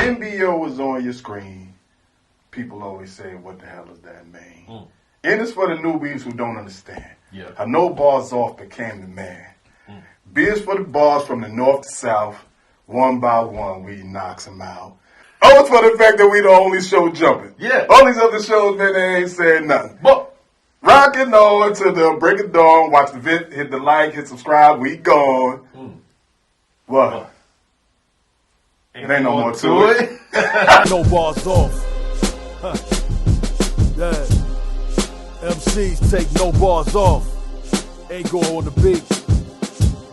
NBO is on your screen, people always say, what the hell does that mean? And it's for the newbies who don't understand. Yeah. How NoBarsOff became the man. Beers for the bars from the north to south. One by one, we knocks them out. Oh, it's for the fact that we the only show jumping. Yeah. All these other shows, man, they ain't saying nothing. But Rocking on to the break of dawn. Watch the vid, hit the like, hit subscribe. We gone. What? It ain't no more to it. NoBarsOff. Yeah. MCs take NoBarsOff. Ain't go on the beat.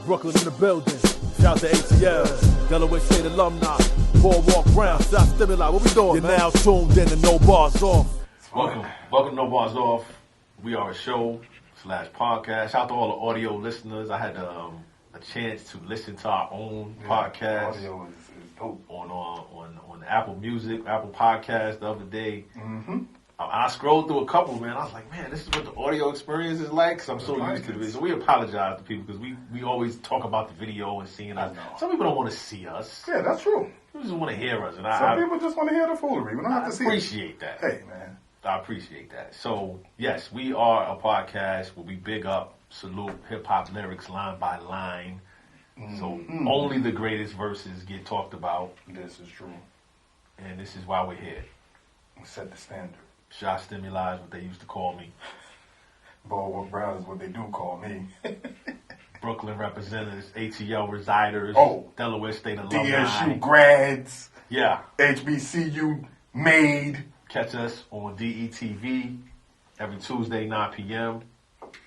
Brooklyn in the building. Shout to ATL. Delaware State alumni. Boardwalk Ground. South Stimuli. What we doing, You're man? Now tuned in to NoBarsOff. welcome to NoBarsOff. We are a show / podcast. Shout out to all the audio listeners. I had a chance to listen to our own podcast. Audio is dope. On Apple Music, Apple Podcast the other day. I scrolled through a couple, man. I was like, man, this is what the audio experience is like, because I'm so used to it. So we apologize to people, because we always talk about the video and seeing us. Some people don't want to see us. Yeah, that's true. They just want to hear us. And Some people just want to hear the foolery. We don't have to see it. I appreciate that. Hey, man. I appreciate that. So, yes, we are a podcast where we big up, salute hip-hop lyrics line by line. So only the greatest verses get talked about. This is true. And this is why we're here. We set the standard. Shot Stimuli is what they used to call me. Boardwalk Brown is what they do call me. Brooklyn representatives, ATL residers, Delaware State alumni. DSU grads. Yeah. HBCU made. Catch us on DETV every Tuesday, 9 p.m.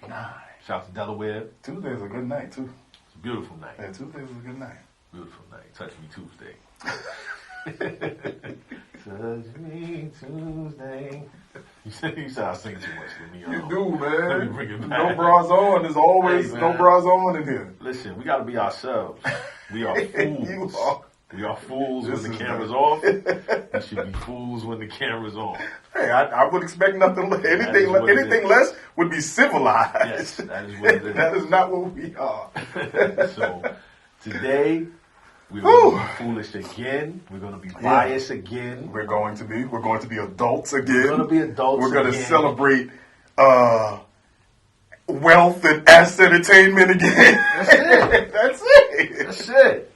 Nice. Shout out to Delaware. Tuesday's a good night, too. It's a beautiful night. Yeah, Tuesday's a good night. Beautiful night. Touch Me Tuesday. Touch Me Tuesday. You said I sing too much. You do, man. Let me bring it back. No bras on. There's always no bras on in here. Listen, we got to be ourselves. We are fools. You are. We are fools when the camera's off. We should be fools when the camera's on. Hey, I would expect nothing less. Anything less would be civilized. Yes, that is what it is. That is not what we are. So, today, we're going to be foolish again. We're going to be biased again. We're going to be adults again. We're going to be adults We're going to again. celebrate wealth and asset attainment again. That's it. That's it. That's it.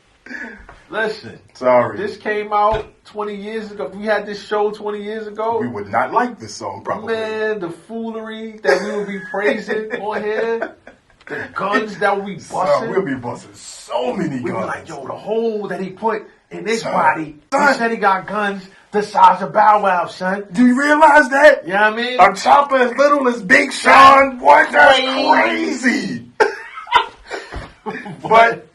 Listen. Sorry. This came out 20 years ago. We had this show 20 years ago. We would not like this song, probably. Man, the foolery that we would be praising on here. The guns that we busting. We'll be busting so many guns. We be like, yo, the hole that he put in his body. He said he got guns the size of Bow Wow, son. Do you realize that? You know what I mean? A chopper as little as Big Sean. What? That's crazy. But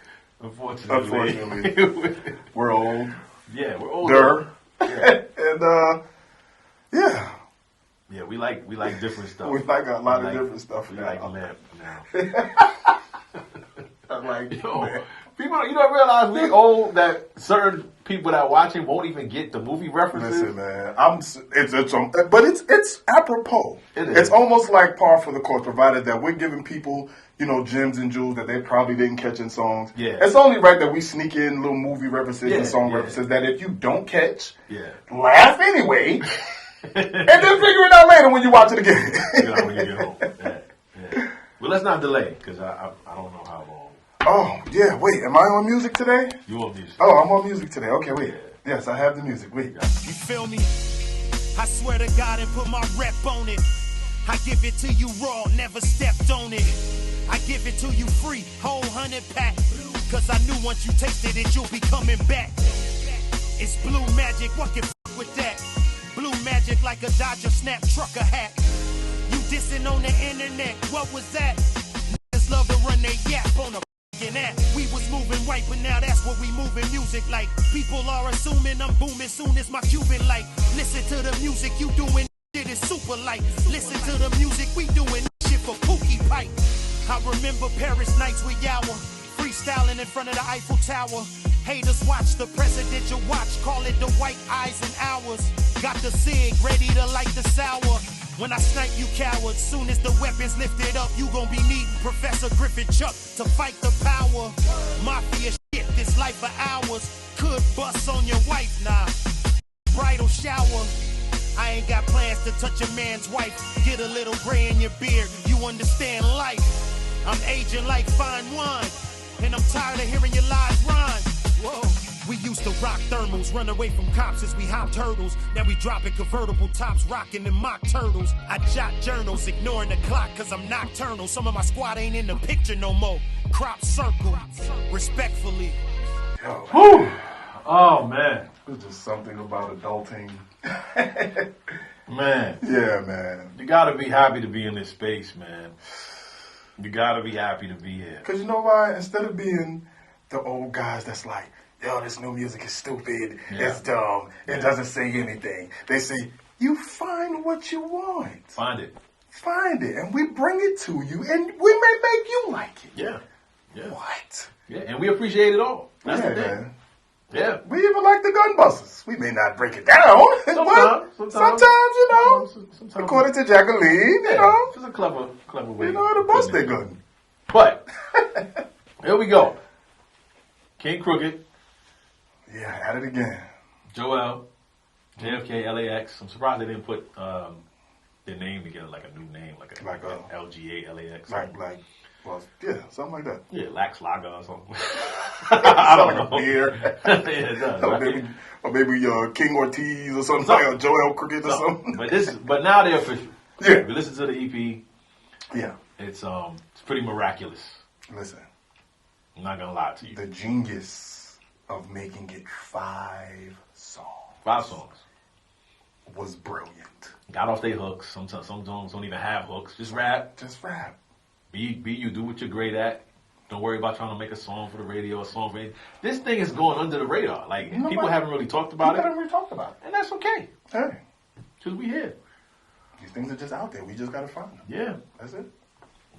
unfortunately, we're old. Yeah, we're older. Yeah. And yeah, we like different stuff. We like a lot of different stuff. We like lamp now. I'm like, people, you don't realize we old, that certain people that watching won't even get the movie references. Listen, man, but it's apropos. It is. It's almost like par for the course, provided that we're giving people, gems and jewels that they probably didn't catch in songs. Yeah. It's only right that we sneak in little movie references and song references that if you don't catch, laugh anyway, and then figure it out later when you watch it again. When you get home. Yeah. Well, let's not delay, because I don't know how long. Oh, yeah, wait, am I on music today? You on music. Oh, I'm on music today. Okay, wait. Yes, I have the music. Wait. You feel me? I swear to God and put my rep on it. I give it to you raw, never stepped on it. I give it to you free, whole 100 pack. Cause I knew once you tasted it, you'll be coming back. It's blue magic, what can f with that? Blue magic like a Dodger Snap trucker hat. You dissing on the internet, what was that? Niggas love to run their yap on a f***ing app. We was moving right, but now that's what we moving music like. People are assuming I'm booming soon as my Cuban light. Listen to the music you doing, shit is super light. Listen to the music we doing, shit for Pookie Pipe. I remember Paris nights with Yower, freestyling in front of the Eiffel Tower. Haters watch the presidential watch, call it the white eyes and hours. Got the cig ready to light the sour. When I snipe you cowards, soon as the weapons lifted up, you gon' be needing Professor Griffin Chuck to fight the power. Mafia shit, this life for hours. Could bust on your wife, nah. bridal shower. I ain't got plans to touch a man's wife. Get a little gray in your beard, you understand life. I'm aging like fine wine, and I'm tired of hearing your lies rhyme. Whoa. We used to rock thermals, run away from cops as we hopped hurdles. Now we dropping convertible tops, rocking them mock turtles. I jot journals, ignoring the clock cause I'm nocturnal. Some of my squad ain't in the picture no more. Crop circle, respectfully. Yo, Whew. Oh, man. there's just something about adulting. Man. Yeah, man. You gotta be happy to be in this space, man. You gotta be happy to be here. Because you know why? Instead of being the old guys that's like, yo, this new music is stupid, it's dumb, it doesn't say anything. They say, you find what you want. Find it. Find it, and we bring it to you, and we may make you like it. Yeah. Yeah. What? Yeah, and we appreciate it all. That's yeah, the thing. man. Yeah. We even like the gun busters. We may not break it down. Sometimes, you know, Sometimes. according to Jacqueline, you know, It's a clever way. you know how to bust their putting it. gun. But, here we go. King Crooked, Yeah, at it again. Joelle, JFK, LAX. I'm surprised they didn't put their name together like a new name, like a LGA, LAX. Well, yeah, something like that. Yeah, Lax Lager or something. I don't know. Like a beer. Yeah, it does. Right? or maybe King Ortiz or something like a Joell Crooked or something. But now they're official. Yeah. If you listen to the EP, Yeah. it's pretty miraculous. Listen, I'm not gonna lie to you. the genius of making it 5 songs 5 songs. was brilliant. Got off their hooks. Some songs don't even have hooks. Just rap. Just rap. Be you. Do what you're great at. Don't worry about trying to make a song for the radio, a song for anything. This thing is going under the radar. Like, people haven't really talked about We it. haven't really talked about And that's okay. it. Hey, Because we here. these things are just out there. We just gotta find them. Yeah. That's it.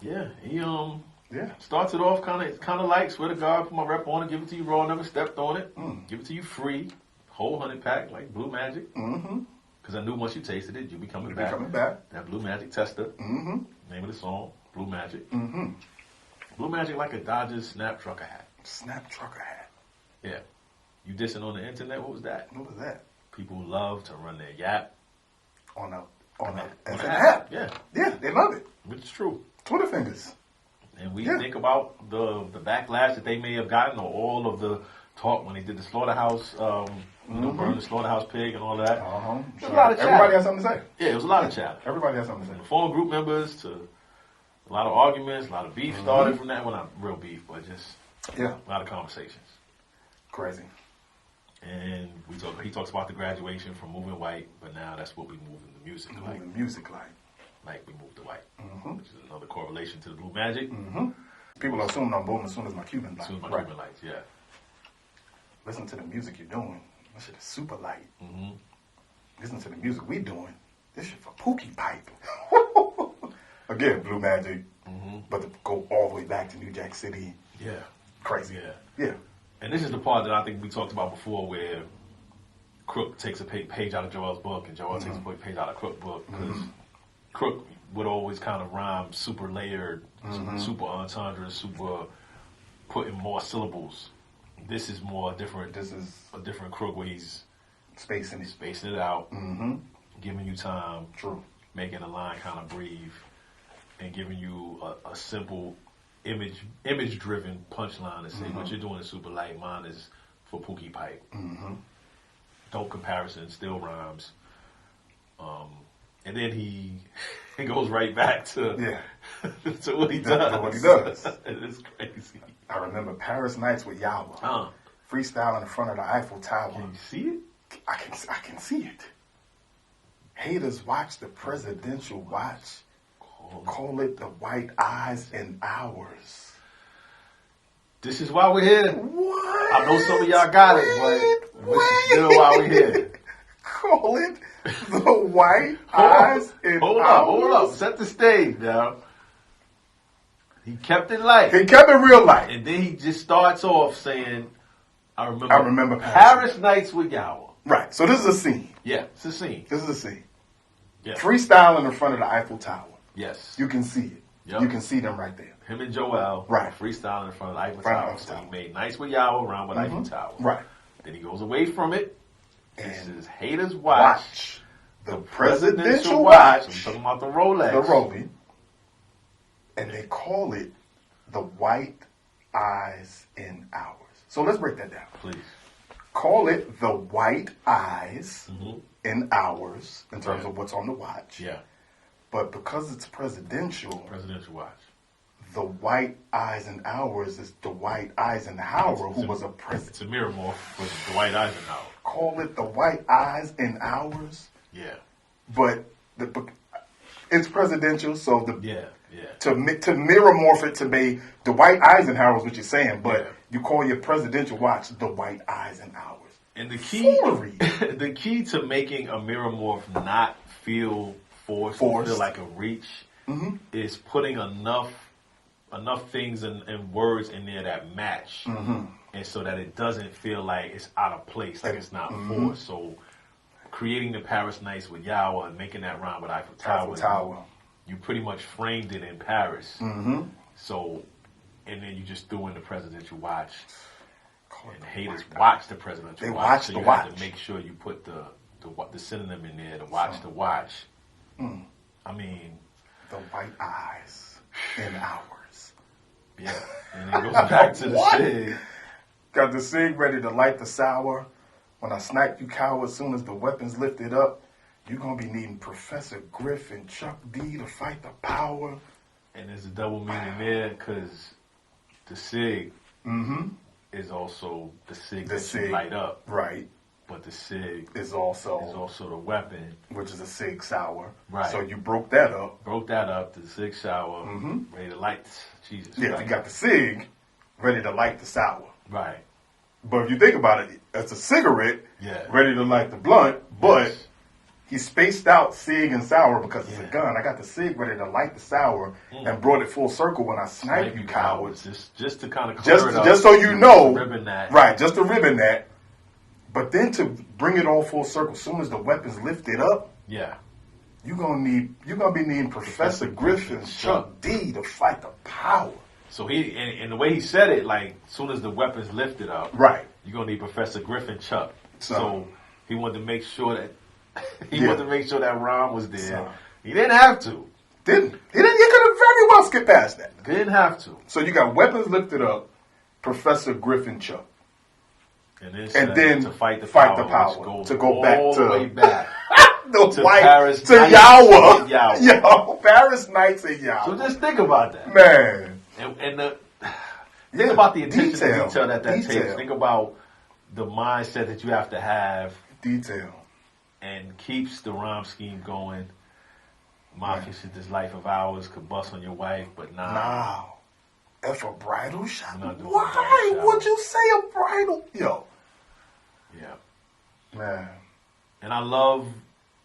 Yeah. He Yeah. starts it off kind of like, swear to God, put my rep on it, give it to you raw, never stepped on it. Give it to you free. Whole 100 pack, like Blue Magic. Mm-hmm. Because I knew once you tasted it, you'd be coming You'll back. be coming back. That Blue Magic tester. Mm-hmm. Name of the song, Blue Magic. Mm-hmm. Blue Magic like a Dodgers snap trucker hat. Snap trucker hat. Yeah. You dissing on the internet, what was that? What was that? People love to run their yap. On a on as an an app. app. Yeah. Yeah, they love it. Which is true. Twitter fingers. And we Yeah. think about the backlash that they may have gotten, or all of the talk when they did the slaughterhouse, burn the slaughterhouse pig and all that. Uh-huh. There's a lot of Everybody chatter. has something to say. Yeah, it was a lot of chatter. Everybody has something to say. From former group members to a lot of arguments, a lot of beef started from that. Well, not real beef, but just Yeah. a lot of conversations. Crazy. And he talks about the graduation from moving white, but now that's what we move in the music, like Moving music like. we moved to white, which is another correlation to the Blue Magic. People assume I'm boom as soon as my Cuban light. As soon as my Right. Cuban lights, yeah. Listen to the music you're doing. This shit is super light. Listen to the music we doing. This shit for Pookie Pipe. Again, Blue Magic. But to go all the way back to New Jack City. Yeah. Crazy. Yeah. Yeah. And this is the part that I think we talked about before, where Crook takes a page out of Joel's book and Joel takes a page out of Crook's book. Because Crook would always kind of rhyme super layered, super entendre, super putting more syllables. This is more different. This is a different Crook where he's Spacing it. spacing it out, giving you time, True. making a line kind of breathe, and giving you a simple image driven punchline to say what you're doing is super light, mine is for Pookie Pipe. Dope comparison, still rhymes. And then he goes right back to to what he does. To what he does. It is crazy. I remember Paris nights with Yawa. Freestyle in front of the Eiffel Tower. Can you see it? I can see it. Haters watch the presidential watch. Call it the white eyes and hours. This is why we're here. What? I know some of y'all got it, but this is still why we're here. Call it the white eyes and Hold hours. up. Set the stage now. He kept it light. He kept it real light. And then he just starts off saying, I remember Paris nights with Yowl. Right. So this is a scene. Yeah, it's a scene. This is a scene. Yeah. Freestyling in front of the Eiffel Tower. Yes. You can see it. Yep. You can see them right there. Him and Joelle Right. freestyling in front of the Eiffel Front of Tower. Eiffel So Tower. he made Nights with Yowl around with Eiffel Tower. Right. Then he goes away from it This is Haters Watch. The presidential watch. I'm talking about the Rolex. The Rolex. And they call it the white eyes in hours. So let's break that down. Please. Call it the white eyes in hours in terms of what's on the watch. Yeah. But because it's presidential watch. The white eyes in hours is Dwight Eisenhower, who was a president. It's a mirror morph with Dwight Eisenhower. Call it the white eyes in hours. Yeah. But it's presidential, so to mirror morph it to be Dwight Eisenhower is what you're saying, but you call your presidential watch the white eyes in hours. And the key to making a mirror morph not feel forced. Feel like a reach is putting enough things and words in there that match, and so that it doesn't feel like it's out of place, like it's not forced. So creating the Paris Nights with Joelle and making that rhyme with Eiffel Tower. You pretty much framed it in Paris. So, and then you just threw in the presidential watch. And haters watch the presidential watch. Watch so the you watch. have to make sure you put the synonym in there to watch the watch. I mean, the white eyes in hours. Yeah, and it goes back to the SIG. Got the SIG ready to light the sour. When I snipe you cower, as soon as the weapon's lifted up, you're going to be needing Professor Griff and Chuck D to fight the power. And there's a double meaning there because the SIG is also the SIG that you light up. Right. But the SIG is also the weapon. Which is a SIG sour. Right. So you broke that up. The SIG sour, ready to light. Jesus. Yeah, you got the SIG ready to light the sour. Right. But if you think about it, it's a cigarette ready to light the blunt, but he spaced out SIG and sour because it's a gun. I got the SIG ready to light the sour and brought it full circle when I snipe you cowards. Just to kind of clear it up. Just so you know. Ribbon that. Right, just to ribbon that. But then to bring it all full circle, as soon as the weapon's lifted up, you're gonna be needing Professor Griffin and Chuck D to fight the power. So and the way he said it, like as soon as the weapon's lifted up, you're gonna need Professor Griffin Chuck. So he wanted to make sure that that rhyme was there. So, he didn't have to. He could have very well skipped past that. Didn't have to. So you got weapons lifted up, Professor Griffin Chuck. And then to fight the power. To go back all to the way back. to Paris to Yawa. Yo, Paris Nights and Yawa. So just think about that. Man. Think about the attention to detail that takes. Think about the mindset that you have to have. Detail. And keeps the rhyme scheme going. Mafia shit, this life of ours could bust on your wife, but nah. If a bridal shot? Why would you say a bridal? Yo. Yeah. Man. And I love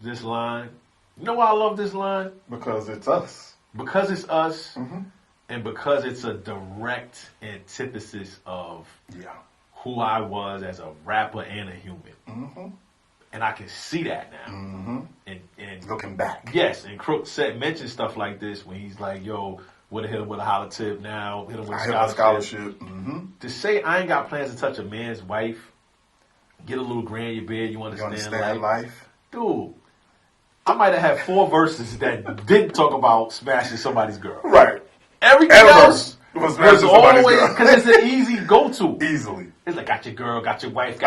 this line. You know why I love this line? Because it's us. Because it's us. And because it's a direct antithesis of who I was as a rapper and a human. And I can see that now. And looking back. Yes, and Crook mentioned stuff like this when he's like, yo, would have hit him with a holler tip now, hit him with a scholarship. To say I ain't got plans to touch a man's wife, get a little gray in your beard, you understand life? Dude, I might have had 4 verses that didn't talk about smashing somebody's girl. Right. Everything else was always, because it's an easy go-to. Easily. It's like, got your girl, got your wife,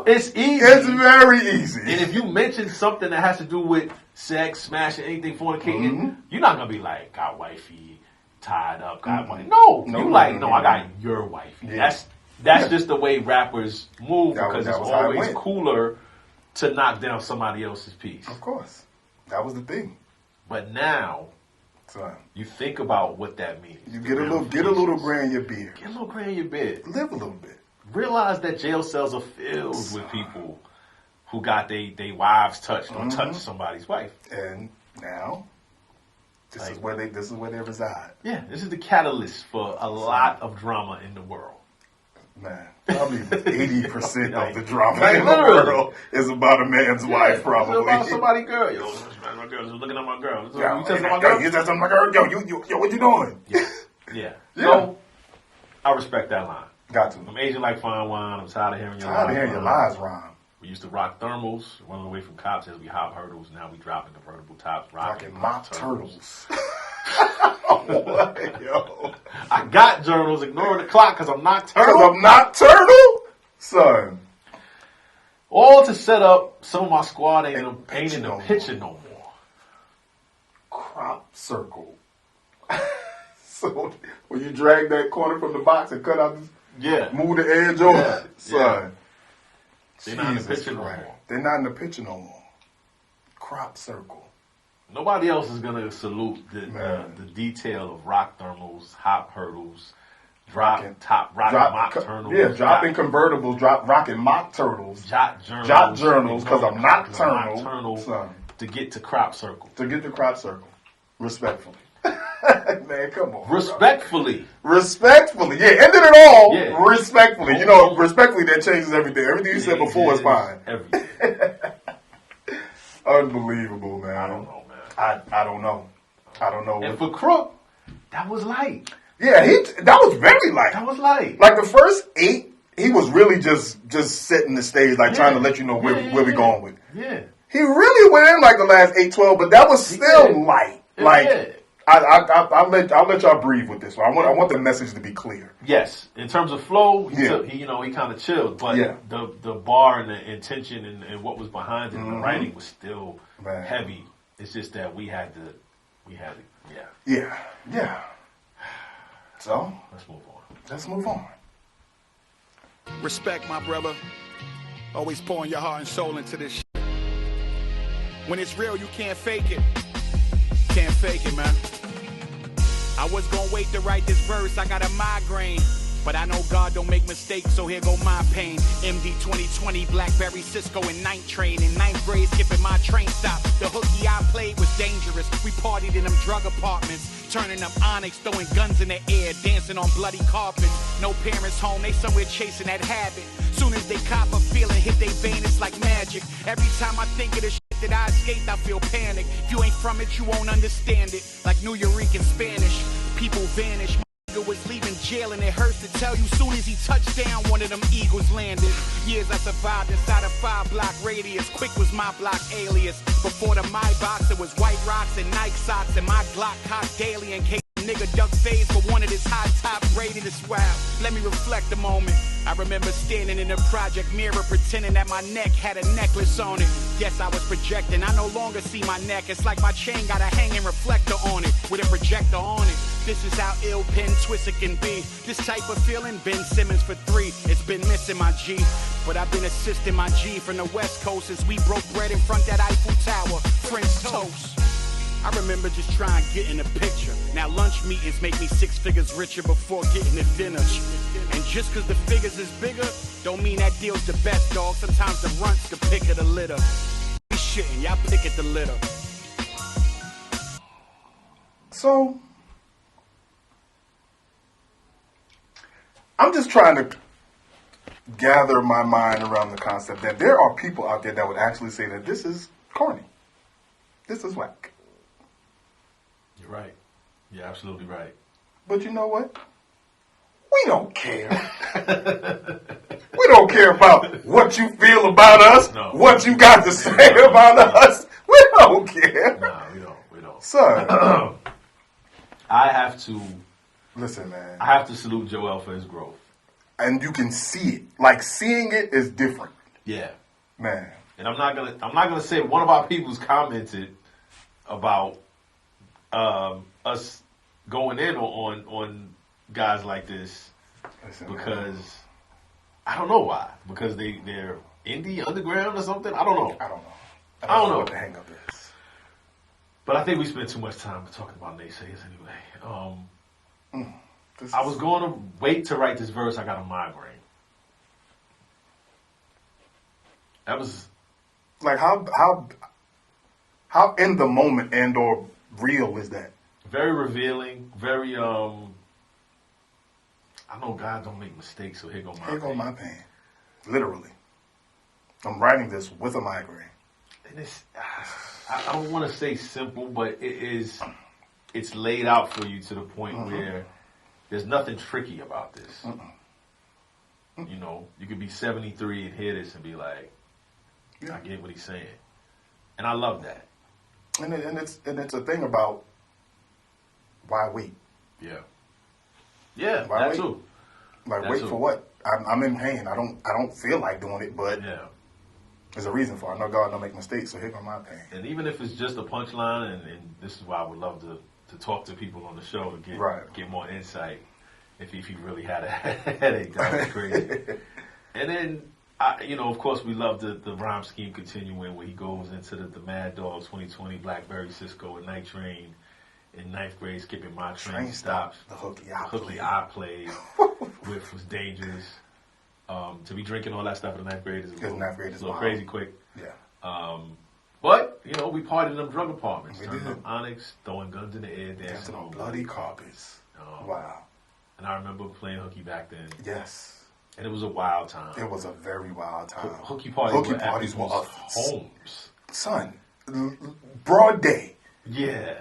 it's easy. It's very easy. And if you mention something that has to do with sex, smashing, anything, fornicating, you're not going to be like, got wifey, tied up, got wife. No, I got your wifey. Yeah. That's just the way rappers move because it's always cooler to knock down somebody else's piece. Of course. That was the thing. But now, you think about what that means. You get a little gray in your beard. Get a little gray in your beard. Live a little bit. Realize that jail cells are filled with people who got they wives touched or touched somebody's wife. And now, this is where they reside. Yeah, this is the catalyst for a lot of drama in the world. Man, probably 80% of the drama in the world is about a man's wife, probably. It's about somebody's girl. Yo, my girl, just looking at my girl. You touching my girl? You touching my girl? Yo, what you doing? Yeah. So, I respect that line. Got to. I'm aging like fine wine. I'm tired of hearing your lies. Tired of hearing your lies rhyme. We used to rock thermals, running away from cops as we hop hurdles. Now we dropping convertible tops, rocking mock turtles. What, yo? I got journals, ignoring the clock because I'm nocturnal. Because I'm nocturnal? Son. All to set up some of my squad ain't in the picture no more. Crop circle. So when you drag that corner from the box and cut out, move the edge over, son. They're not in the picture no more. They're not in the picture no more. Crop circle. Nobody else is gonna salute the detail of rock thermals, hop hurdles, rocking mock turtles. Yeah, dropping convertibles, rocking mock turtles. Jot journals, because I'm nocturnal. Son. To get to crop circle. Respectfully. Man, come on. Respectfully. Yeah, ended it all respectfully. You know, respectfully, that changes everything. Everything you said before is fine. Everything. Unbelievable, man. I don't know, man. I don't know. And for Crook, that was light. Yeah, that was very light. That was light. Like the first 8, he was really just setting the stage, like trying to let you know where we going with. Yeah. He really went in like the last 8, 12, but that was still light. I'll let y'all breathe with this one. I want the message to be clear. Yes, in terms of flow, he kind of chilled, but the bar and the intention and what was behind it, the writing was still heavy. It's just that we had to. Yeah. So let's move on. Respect, my brother. Always pouring your heart and soul into this shit. When it's real, you can't fake it. Can't fake it, man. I was gonna wait to write this verse, I got a migraine. But I know God don't make mistakes, so here go my pain. MD 2020, Blackberry, Cisco, and Night Train. In 9th grade, skipping my train stop. The hooky I played was dangerous. We partied in them drug apartments, turning up Onyx, throwing guns in the air, dancing on bloody carpets. No parents home, they somewhere chasing that habit. Soon as they cop a feeling, hit they vein, it's like magic. Every time I think of the shit that I escaped, I feel panic. If you ain't from it, you won't understand it. Like New York in Spanish, people vanish. Was leaving jail and it hurts to tell you soon as he touched down one of them eagles landed. Years I survived inside a 5-block radius. Quick was my block alias. Before the My Box it was White Rocks and Nike socks and my Glock cocked daily in case nigga duck phase for one of his high top rated as well. Let me reflect a moment. I remember standing in the project mirror pretending that my neck had a necklace on it. Yes, I was projecting. I no longer see my neck. It's like my chain got a hanging reflector on it with a projector on it. This is how ill pen twisted can be. This type of feeling, Ben Simmons for 3. It's been missing my G, but I've been assisting my G from the West Coast since we broke bread in front that Eiffel Tower. French toast. I remember just trying to get in the picture. Now lunch meetings make me 6 figures richer before getting to dinner. And just cause the figures is bigger, don't mean that deal's the best, dog. Sometimes the runts the pick of the litter. We shitting, y'all pick at the litter. So, I'm just trying to gather my mind around the concept that there are people out there that would actually say that this is corny. This is whack. You're right. You're absolutely right. But you know what? We don't care. We don't care about what you feel about us, what you got to say about us. We don't care. Nah, we don't. Son. I have to... Listen, man. I have to salute Joelle for his growth. And you can see it. Like, seeing it is different. Yeah. Man. And I'm not gonna say one of our people's commented about us going in on guys like this. Listen, because man. I don't know why. Because they're indie underground or something. I don't know. I don't know what the hang up is. But I think we spent too much time talking about naysayers anyway. I was going to wait to write this verse. I got a migraine. That was like how in the moment and or real is that? Very revealing. Very I know God don't make mistakes, so here go my pain. Literally, I'm writing this with a migraine. And I don't want to say simple, but it's laid out for you to the point where there's nothing tricky about this. You know, you could be 73 and hear this and be like, I get what he's saying, and I love that. And it's a thing about why wait? Yeah, why that wait? too. Like That wait too. for what? I'm in pain. I don't feel like doing it, but there's a reason for it. I know God don't make mistakes, so here go my pain. And even if it's just a punchline, and this is why I would love to talk to people on the show to get more insight. If you really had a headache, that was crazy. And then, of course, we love the rhyme scheme continuing where he goes into the Mad Dog 2020, Blackberry, Cisco, and Night Train. In 9th grade, skipping my train stops. The hooky I played, which was dangerous. To be drinking all that stuff in the 9th grade is a little crazy quick. Yeah. But, we partied in them drug apartments. We Turned did. up Onyx, throwing guns in the air, dancing on bloody carpets. Wow. And I remember playing hooky back then. Yes. And it was a wild time. It was a very wild time. Hooky parties were us. homes. Son, broad day. Yeah.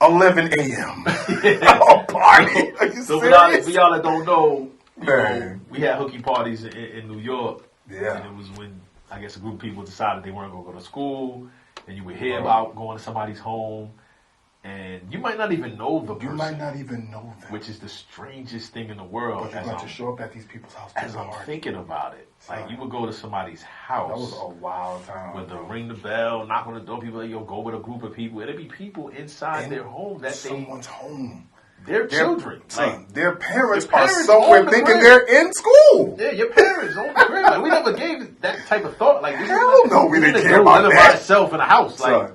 11 a.m. A party. Are you So serious? for y'all that don't know, Man. we had hooky parties in New York. Yeah. And it was when, I guess, a group of people decided they weren't going to go to school. And you would hear about going to somebody's home. And you might not even know the person. You might not even know them. Which is the strangest thing in the world. But you're going to show up at these people's houses. As I'm thinking about it. Like, you would go to somebody's house. That was a wild time. With the ring the bell, knock on the door, people, go with a group of people. It'd be people inside their home that someone's home. Their children. Their parents are somewhere thinking they're in school. Yeah, your parents own the crib. Like, we never gave that type of thought. Like, hell no, we didn't care about that. By itself in a house. Like,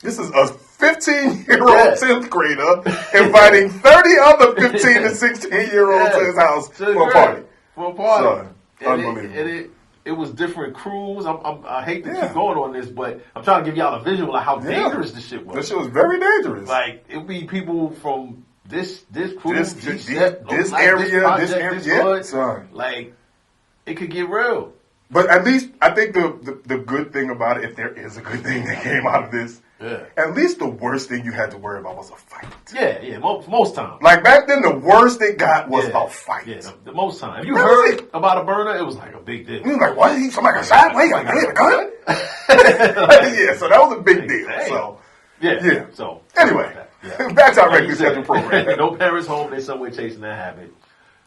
this is a 15-year-old 10th grader inviting 30 other 15 and 16-year-olds to his house for a party. For a party. Unbelievable. It was different crews. I hate to keep going on this, but I'm trying to give y'all a visual of how dangerous this shit was. This shit was very dangerous. Like, it would be people from this crew, this area. Like, it could get real. But at least, I think the good thing about it, if there is a good thing that came out of this, at least the worst thing you had to worry about was a fight. Yeah, most times. Like back then, the worst it got was a fight. Yeah, the most time. If you heard about a burner, it was like a big deal. You was like, what? Somebody got shot? Wait, he had a gun? Yeah, so that was a big deal. So, yeah. So, anyway, back to our regular schedule program. No parents home, they're somewhere chasing that habit.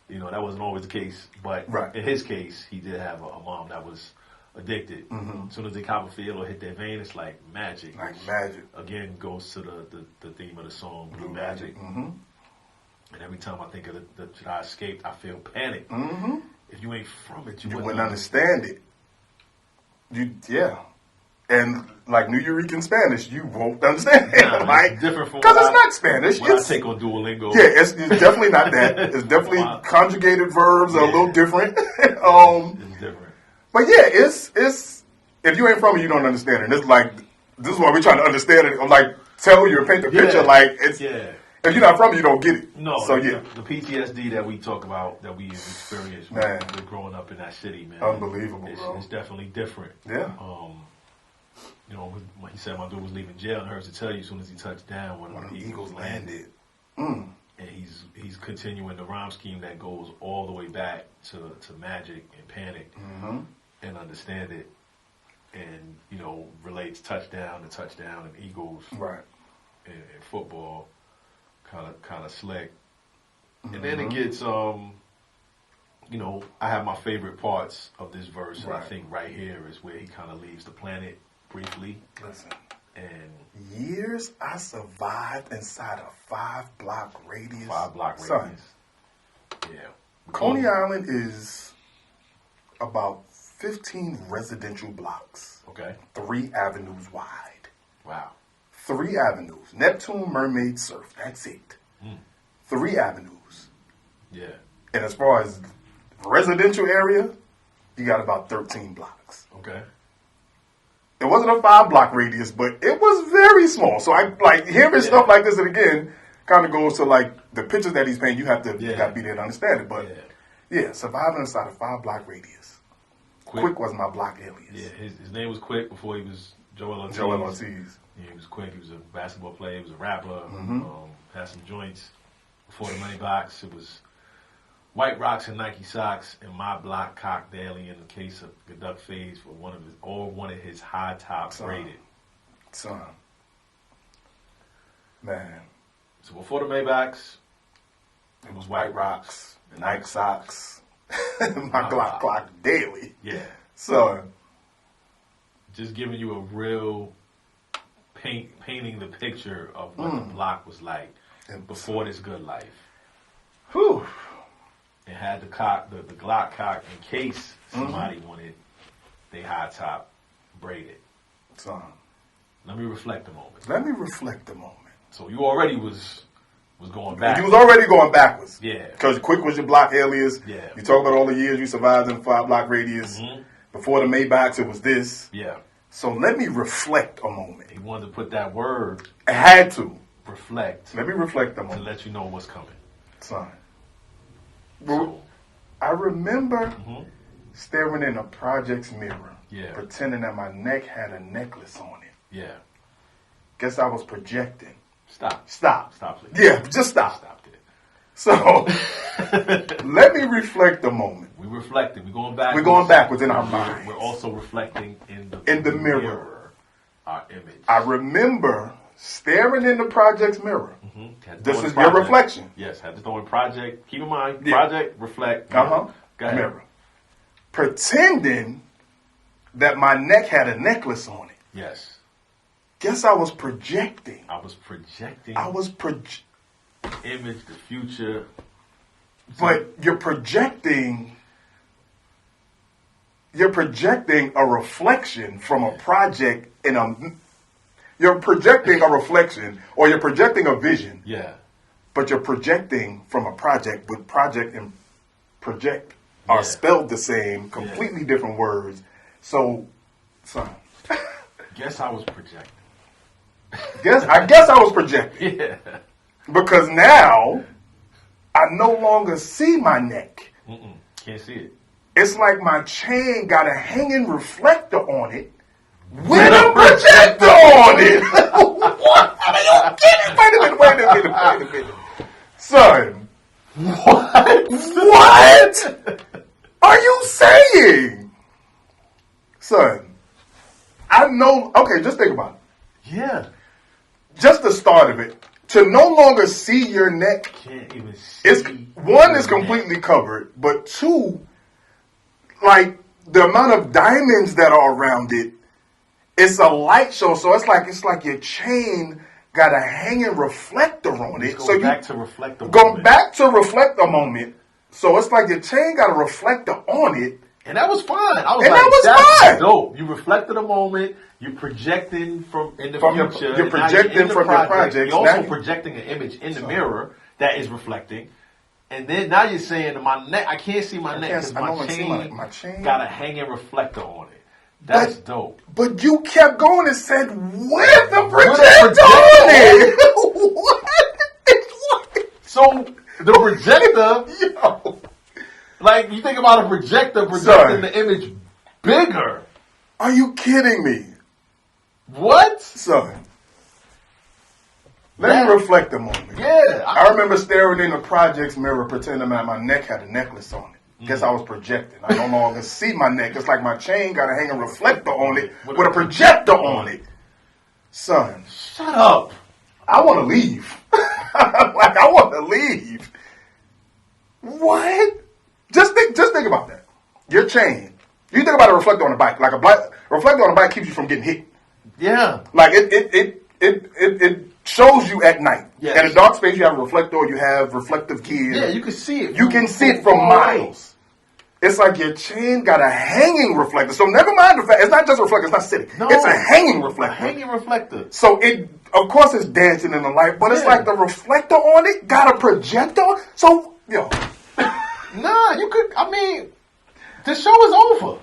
That wasn't always the case. But in his case, he did have a mom that was addicted. Mm-hmm. As soon as they cop a feel or hit their vein, it's like magic. Like magic. Again, goes to the theme of the song, Blue Magic. Mm-hmm. And every time I think of the I escaped, I feel panic. Mm-hmm. If you ain't from it, you wouldn't understand it. And like New Eureka Spanish, you won't understand it. Like, different from because it's not Spanish. What I take on Duolingo. Yeah, it's definitely not that. It's definitely conjugated verbs are a little different. It's different. But yeah, it's if you ain't from it, you don't understand it. And it's like this is why we're trying to understand it. Like tell you or paint the picture. Like it's if you're not from it, you don't get it. No. So the PTSD that we talk about, that we experienced with growing up in that city, man. Unbelievable, bro. It's definitely different. Yeah. When he said my dude was leaving jail, and hers to tell you as soon as he touched down, one of the Eagles landed. Mm. And he's continuing the rhyme scheme that goes all the way back to Magic and Panic and Understand It, and relates touchdown to touchdown and Eagles, right? And football, kind of slick. Mm-hmm. And then it gets I have my favorite parts of this verse, and I think right here is where he kind of leaves the planet briefly. Listen. And years I survived inside a 5-block radius. 5-block radius. Son, yeah. Coney Island is about 15 residential blocks. Okay. 3 avenues wide. Wow. 3 avenues. Neptune, Mermaid, Surf. That's it. 3 avenues. Yeah. And as far as residential area, you got about 13 blocks. Okay. It wasn't a 5-block radius, but it was very small. So I like hearing stuff like this, and again, kind of goes to like the pictures that he's painting. You have to you got to be there to understand it. But surviving inside a 5-block radius. Quick was my block alias. Yeah, his name was Quick before he was Joelle Ortiz. Joelle Ortiz. Yeah, he was Quick. He was a basketball player. He was a rapper. Had some joints before the Money Box. It was White Rocks and Nike socks, and my block cock daily in the case of Gaduck Fades for one of his high tops rated. Son. Man. So before the Maybachs, it was White Rocks, Nike socks, my Glock clock daily. Yeah. So. Just giving you a real painting the picture of what the block was like before this good life. Whew. It had the Glock cock in case somebody wanted they high top braided. Son. Let me reflect a moment. So you already was going back. You was already going backwards. Yeah. Because Quick was your block alias. Yeah. You talk about all the years you survived in 5-block radius. Mm-hmm. Before the Maybachs, it was this. Yeah. So let me reflect a moment. He wanted to put that word. I had to. Reflect. Let me reflect a moment. To let you know what's coming. Son. So, I remember staring in a project's mirror. Yeah. Pretending that my neck had a necklace on it. Yeah. Guess I was projecting. Stop, please. Yeah, just stop. Stop it. So, let me reflect a moment. We're reflecting. We're going back. We're going backwards in our minds. We're also reflecting in the mirror. Our image. I remember staring in the project's mirror. This is your reflection. Yes, had to throw in project. Keep in mind, project, reflect. Go ahead. Mirror. Pretending that my neck had a necklace on it. Yes. Guess I was projecting. Image, the future. But you're projecting a reflection from a project you're projecting a reflection or you're projecting a vision. Yeah. But you're projecting from a project, but project and project are spelled the same, completely different words. So, son. Guess I was projecting. I guess I was projecting. Yeah. Because now I no longer see my neck. Can't see it. It's like my chain got a hanging reflector on it with a projector on it. What? Are you kidding? Wait a minute. Son. What are you saying? Son. I know. Okay, just think about it. Yeah. Just the start of it. To no longer see your neck. Can't even see. One is completely covered, but two, like the amount of diamonds that are around it, it's a light show. So it's like your chain got a hanging reflector on it. Go back to reflect a moment. So it's like your chain got a reflector on it. And that was fine. That's fine. Dope. You reflected a moment. You're projecting from the future. You're projecting from your project. You're also projecting an image in the mirror that is reflecting. And then now you're saying my neck. I can't see my neck because my chain got a hanging reflector on it. That's dope. But you kept going and said, "With the projector on it." What? So the projector. Yo. Like, you think about a projecting the image bigger. Are you kidding me? What? Son. Let me reflect a moment. Yeah. I remember staring in the project's mirror pretending that my neck had a necklace on it. Guess I was projecting. I no longer see my neck. It's like my chain got a hanging reflector on it with a projector on it. Son. Shut up. I want to leave. I want to leave. What? Just think about that. Your chain. You think about a reflector on a bike. Like a reflector on a bike keeps you from getting hit. Yeah. Like it shows you at night. Yes. In a dark space, you have a reflector. You have reflective gear. Yeah, you can see it. You can see it from miles. It's like your chain got a hanging reflector. So never mind the fact it's not just a reflector. It's not sitting. No, it's a hanging reflector. A hanging reflector. So of course, it's dancing in the light, but it's like the reflector on it got a projector. So Nah, you could. I mean, the show is over.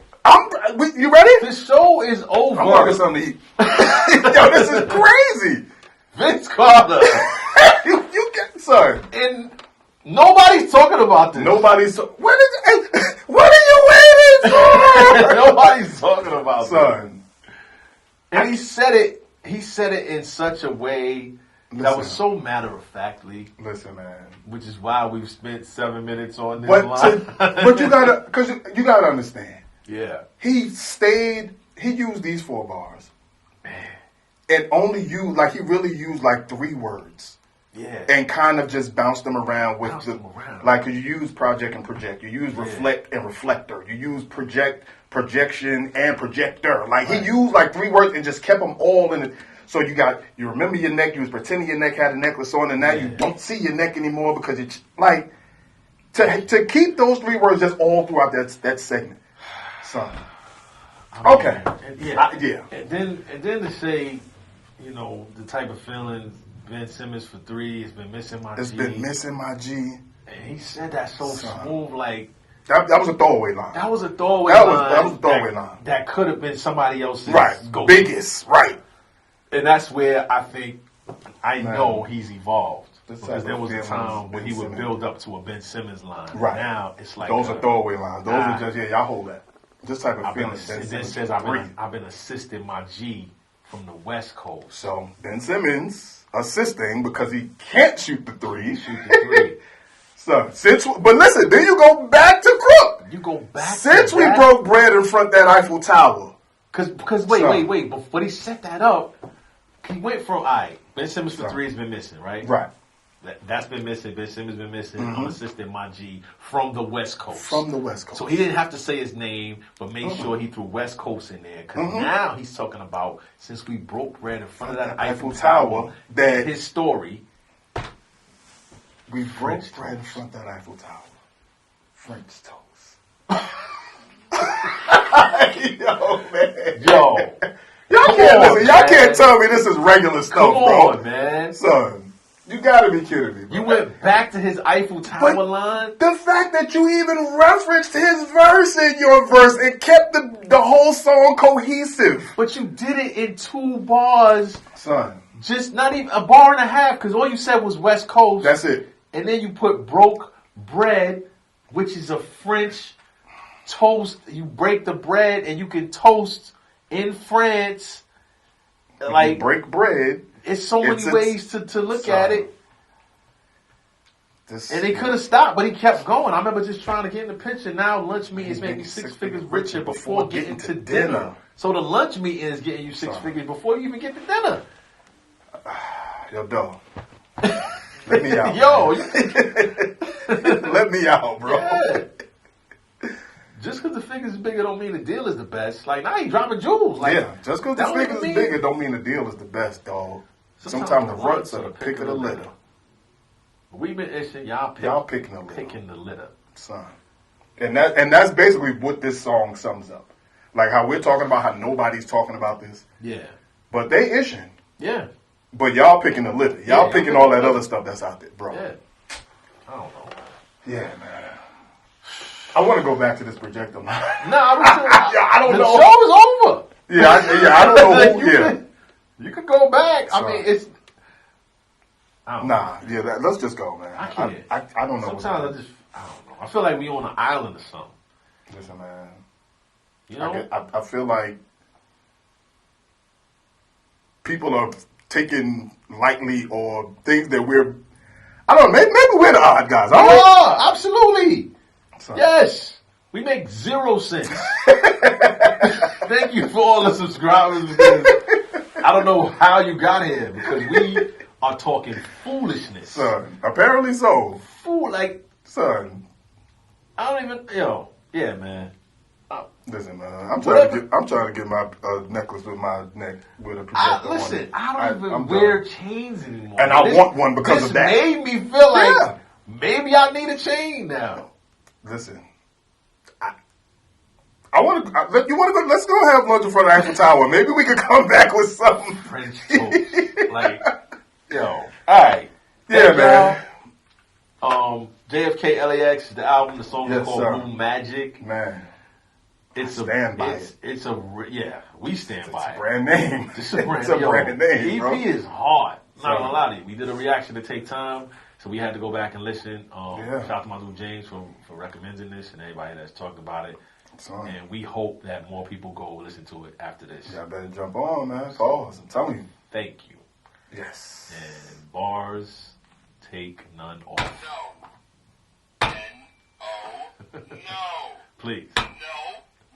You ready? The show is over. I'm gonna get something to eat. Yo, this is crazy. Vince Carter. you get son. And nobody's talking about this. What are you waiting for? Nobody's talking about son. This. And he said it in such a way That was so matter-of-factly. Listen, man. Which is why we've spent 7 minutes on this line. But you gotta understand. Yeah. He used these 4 bars. Man. And only used, like, he really used, like, 3 words. Yeah. And kind of just bounced them around with like, you use project and project. You use reflect and reflector. You use projection and projector. Like, he used, like, 3 words and just kept them all in it. So you remember your neck, you was pretending your neck had a necklace on, and now you don't see your neck anymore because it's, like, to keep those 3 words just all throughout that segment. Son. Okay. And then to say, you know, the type of feelings Ben Simmons for 3 has been missing my G. It's been missing my G. And he said that so smooth, like. That was a throwaway line. That was a throwaway line. That was a throwaway line. That could have been somebody else's goal. Biggest, right. And that's where I think, know he's evolved. Because there was a time when he would build up to a Ben Simmons line. Right. Now, it's like. Those are throwaway lines. Those are just, y'all hold that. This type of feeling. It says, I've been assisting my G from the West Coast. So, Ben Simmons assisting because he can't shoot the 3. So, but listen, then you go back to Crook. You go back since we broke bread in front of that Eiffel Tower. Because wait. Before he set that up, he went from, Ben Simmons for 3 has been missing, right? Right. That's been missing. Ben Simmons been missing. I'm assisting my G from the West Coast. From the West Coast. So he didn't have to say his name, but make sure he threw West Coast in there. Because now he's talking about, since we broke bread in front of that Eiffel Tower, that his story. We broke bread in front of that Eiffel Tower. French toast. Yo, man. Y'all can't tell me this is regular stuff, Come on, bro. Man. Son. You gotta be kidding me, bro. You went back to his Eiffel Tower line? The fact that you even referenced his verse in your verse and kept the whole song cohesive. But you did it in 2 bars. Son. Just not even a bar and a half, because all you said was West Coast. That's it. And then you put broke bread, which is a French toast. You break the bread and you can toast in France. Like, you break bread. It's so many ways to look at it. And he could have stopped, but he kept going. I remember just trying to get in the picture. Now lunch meetings make me 6 figures richer before getting to dinner. So the lunch meeting is getting you 6 figures before you even get to dinner. Yo, dog. Let me out. Let me out, bro. Yeah. Just because the figures is bigger don't mean the deal is the best. Like, now he dropping jewels. Like, just because the figures is bigger don't mean the deal is the best, dog. Sometimes the ruts are the pick of the litter. We've been itching. Y'all picking the litter. Picking the litter. Son. And that's basically what this song sums up. Like how we're talking about how nobody's talking about this. Yeah. But they itching. Yeah. But y'all picking the litter. Y'all picking all that other stuff that's out there, bro. Yeah. I don't know. Yeah, man. I want to go back to this projector line. I don't know. The show is over. I don't know who. You could go back. I mean, it's. Let's just go, man. I can't. I don't know. Sometimes I don't know. I feel like we on an island or something. Listen, man. You know? I feel like people are taking lightly or things that I don't know, maybe we're the odd guys. Absolutely. Yes. We make 0 cents. Thank you for all the subscribers. I don't know how you got here because we are talking foolishness. Son, apparently so. Son. I don't even, yeah, man. Listen, man, I'm trying to get my necklace with my neck with a projector on it. I don't even wear chains anymore. And I want one because of that. This made me feel like maybe I need a chain now. Listen, I want to. You want to go? Let's go have lunch in front of Eiffel Tower. Maybe we could come back with something. French toast, all right. Yeah, man. JFK LAX, the album, the song is called Room Magic. Man. We stand by it. It's a brand name. It's a brand name. EP is hard. Not gonna lie to you. We did a reaction to take time, so we had to go back and listen. Shout out to my dude James for recommending this and everybody that's talked about it. And we hope that more people go listen to it after this. Y'all better jump on, man. Pause. I'm telling you. Thank you. Yes. And bars take none off. No. N-O. No. Please. No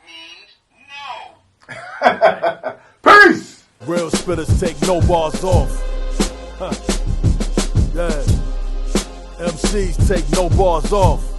means no. Peace! Real spitters take no bars off. Huh. Yeah. MCs take no bars off.